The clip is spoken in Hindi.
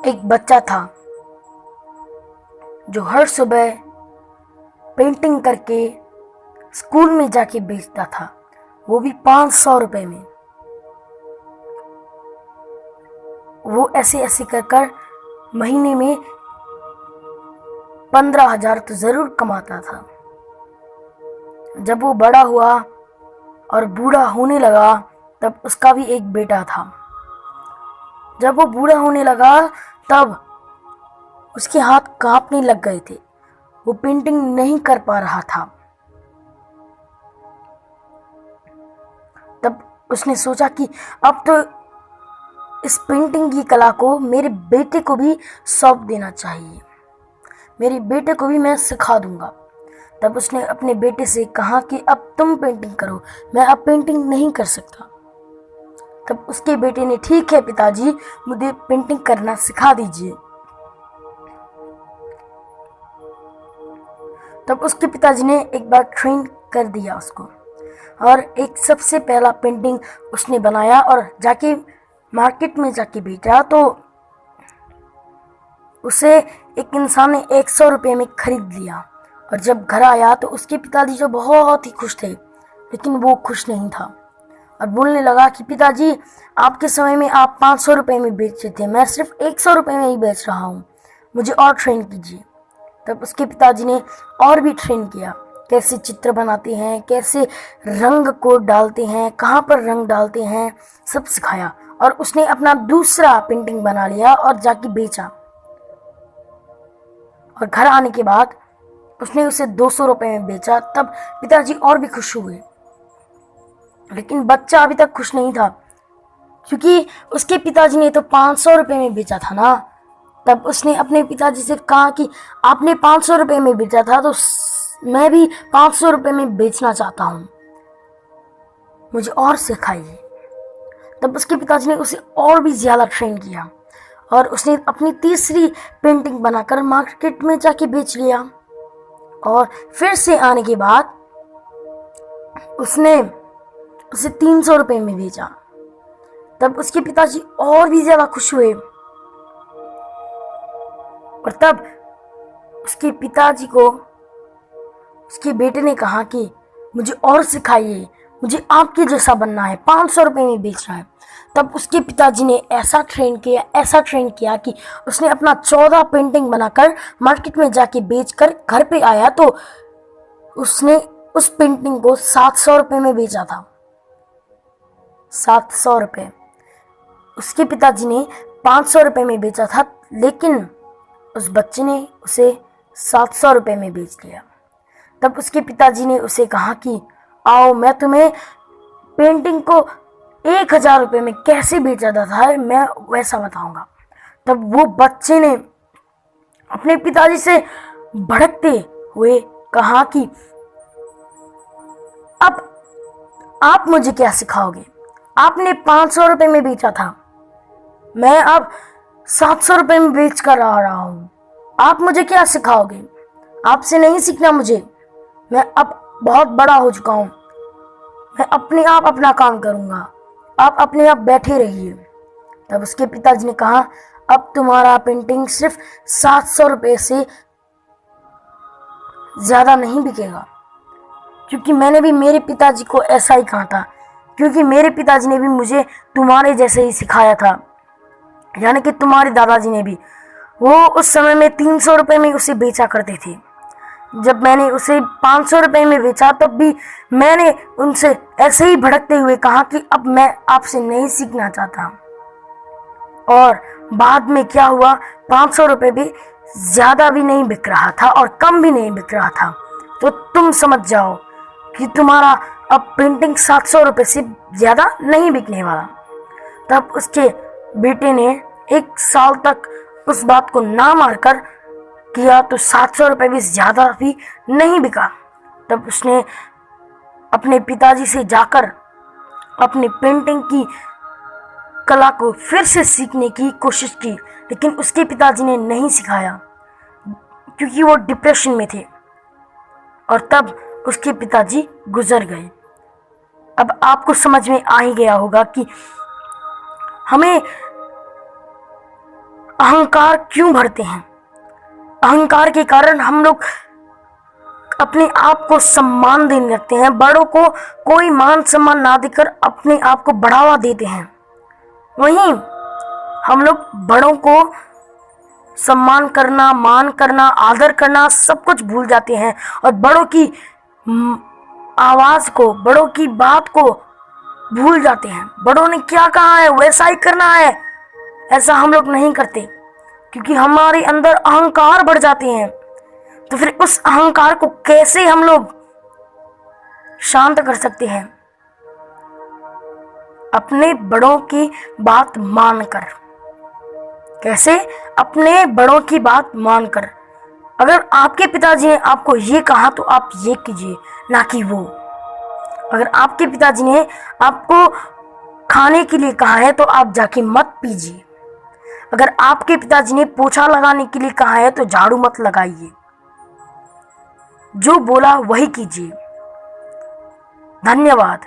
एक बच्चा था जो हर सुबह पेंटिंग करके स्कूल में जाके बेचता था, वो भी 500 रुपए में। वो ऐसे ऐसे कर कर महीने में 15,000 तो जरूर कमाता था। जब वो बड़ा हुआ और बूढ़ा होने लगा तब उसका भी एक बेटा था। जब वो बूढ़ा होने लगा तब उसके हाथ कांपने लग गए थे, वो पेंटिंग नहीं कर पा रहा था। तब उसने सोचा कि अब तो इस पेंटिंग की कला को मेरे बेटे को भी सौंप देना चाहिए, मेरे बेटे को भी मैं सिखा दूंगा। तब उसने अपने बेटे से कहा कि अब तुम पेंटिंग करो, मैं अब पेंटिंग नहीं कर सकता। तब उसके बेटे ने, ठीक है पिताजी, मुझे पेंटिंग करना सिखा दीजिए। तब उसके पिताजी ने एक बार ट्रेन कर दिया उसको, और एक सबसे पहला पेंटिंग उसने बनाया और जाके मार्केट में जाके बेचा। तो उसे एक इंसान ने 100 रुपये में खरीद लिया, और जब घर आया तो उसके पिताजी जो बहुत ही खुश थे, लेकिन वो खुश नहीं था और बोलने लगा कि पिताजी, आपके समय में आप 500 रुपये में बेचते थे, मैं सिर्फ 100 रुपये में ही बेच रहा हूँ, मुझे और ट्रेन कीजिए। तब उसके पिताजी ने और भी ट्रेन किया, कैसे चित्र बनाते हैं, कैसे रंग को डालते हैं, कहाँ पर रंग डालते हैं, सब सिखाया। और उसने अपना दूसरा पेंटिंग बना लिया और जाके बेचा। और घर आने के बाद उसने उसे 200 रुपये में बेचा। तब पिताजी और भी खुश हुए, लेकिन बच्चा अभी तक खुश नहीं था, क्योंकि उसके पिताजी ने तो 500 रुपये में बेचा था ना। तब उसने अपने पिताजी से कहा कि आपने 500 रुपये में बेचा था, तो मैं भी 500 रुपये में बेचना चाहता हूँ, मुझे और सिखाइए। तब उसके पिताजी ने उसे और भी ज़्यादा ट्रेन किया, और उसने अपनी तीसरी पेंटिंग बनाकर मार्केट में जाके बेच लिया। और फिर से आने के बाद उसने उसे 300 रुपये में बेचा। तब उसके पिताजी और भी ज़्यादा खुश हुए, और तब उसके पिताजी को उसके बेटे ने कहा कि मुझे और सिखाइए, मुझे आपके जैसा बनना है, 500 रुपये में बेचना है। तब उसके पिताजी ने ऐसा ट्रेन किया कि उसने अपना 14 पेंटिंग बनाकर मार्केट में जाके बेचकर घर पे आया तो उसने उस पेंटिंग को 700 रुपये में बेचा था। 700 रुपये। उसके पिताजी ने 500 रुपये में बेचा था, लेकिन उस बच्चे ने उसे 700 रुपये में बेच लिया। तब उसके पिताजी ने उसे कहा कि आओ, मैं तुम्हें पेंटिंग को 1,000 रुपये में कैसे बेचा जाता है, मैं वैसा बताऊंगा। तब वो बच्चे ने अपने पिताजी से भड़कते हुए कहा कि अब आप मुझे क्या सिखाओगे, आपने 500 रुपये में बेचा था, मैं अब 700 रुपये में बेच कर आ रहा हूँ, आप मुझे क्या सिखाओगे, आपसे नहीं सीखना मुझे, मैं अब बहुत बड़ा हो चुका हूँ, मैं अपने आप अपना काम करूँगा, आप अपने आप बैठे रहिए। तब उसके पिताजी ने कहा, अब तुम्हारा पेंटिंग सिर्फ 700 रुपये से ज़्यादा नहीं बिकेगा, क्योंकि मैंने भी मेरे पिताजी को ऐसा ही कहा था, क्योंकि मेरे पिताजी ने भी मुझे तुम्हारे जैसे ही सिखाया था, यानी कि तुम्हारे दादाजी ने भी। वो उस समय में 300 रुपये में उसे बेचा करते थे। जब मैंने उसे 500 रुपये में बेचा तब भी मैंने उनसे ऐसे ही भड़कते हुए कहा कि अब मैं आपसे नहीं सीखना चाहता। और बाद में क्या हुआ, 500 रुपये भी ज़्यादा भी नहीं बिक रहा था और कम भी नहीं बिक रहा था। तो तुम समझ जाओ कि तुम्हारा अब पेंटिंग 700 रुपये से ज़्यादा नहीं बिकने वाला। तब उसके बेटे ने 1 साल तक उस बात को ना मारकर किया, तो 700 रुपये भी ज़्यादा भी नहीं बिका। तब उसने अपने पिताजी से जाकर अपनी पेंटिंग की कला को फिर से सीखने की कोशिश की, लेकिन उसके पिताजी ने नहीं सिखाया, क्योंकि वो डिप्रेशन में थे। और तब उसके पिताजी गुजर गए। अब आपको समझ में आ ही गया होगा कि हमें अहंकार क्यों भरते हैं? अहंकार के कारण हम लोग अपने आप को सम्मान देने लगते हैं, बड़ों को कोई मान सम्मान ना देकर अपने आप को बढ़ावा देते हैं। वहीं हम लोग बड़ों को सम्मान करना, मान करना, आदर करना सब कुछ भूल जाते हैं और बड़ों की आवाज को, बड़ों की बात को भूल जाते हैं। बड़ों ने क्या कहा है वैसा ही करना है, ऐसा हम लोग नहीं करते क्योंकि हमारे अंदर अहंकार बढ़ जाते हैं। तो फिर उस अहंकार को कैसे हम लोग शांत कर सकते हैं? अपने बड़ों की बात मानकर। कैसे? अपने बड़ों की बात मानकर। अगर आपके पिताजी ने आपको ये कहा तो आप ये कीजिए, ना कि वो। अगर आपके पिताजी ने आपको खाने के लिए कहा है तो आप जाके मत पीजिए। अगर आपके पिताजी ने पोछा लगाने के लिए कहा है तो झाड़ू मत लगाइए। जो बोला वही कीजिए। धन्यवाद।